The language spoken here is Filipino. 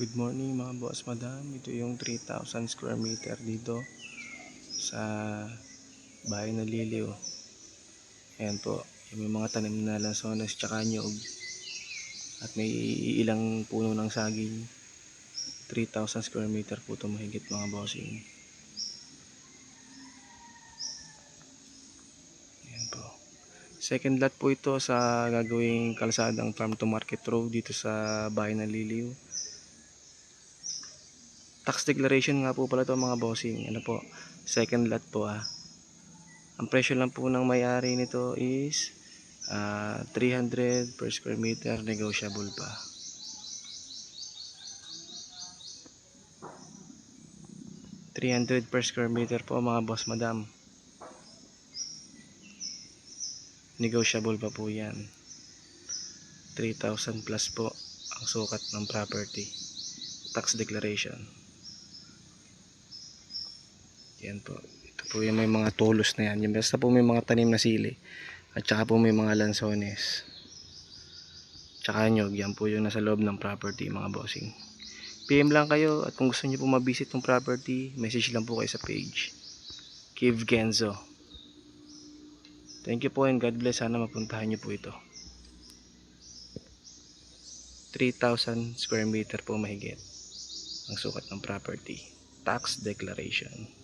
Good morning mga boss madam. Ito yung 3,000 square meter dito sa bahay na Liliw. Ayan po, may mga tanim na lansones tsaka nyug. At may ilang puno ng saging. 3,000 square meter po ito mahigit mga bossing. Ayan po. Second lot po ito sa gagawing kalsadang farm to market road dito sa bahay na Liliw. Tax declaration nga po pala ito mga bossing. Ano po, second lot po Ang presyo lang po ng may-ari nito is 300 per square meter, negotiable pa. $300 per square meter po mga boss madam. Negotiable pa po yan. 3,000 plus po ang sukat ng property. Tax declaration. Yan po. Ito po yung may mga tulos na yan. Yung basta po may mga tanim na sili. At saka po may mga lansones. Tsaka nyog. Yan po yung nasa loob ng property mga bossing. PM lang kayo at kung gusto niyo po ma-visit ng property, message lang po kayo sa page. Kev Genzo. Thank you po and God bless. Sana mapuntahan niyo po ito. 3,000 square meter po mahigit ang sukat ng property. Tax declaration.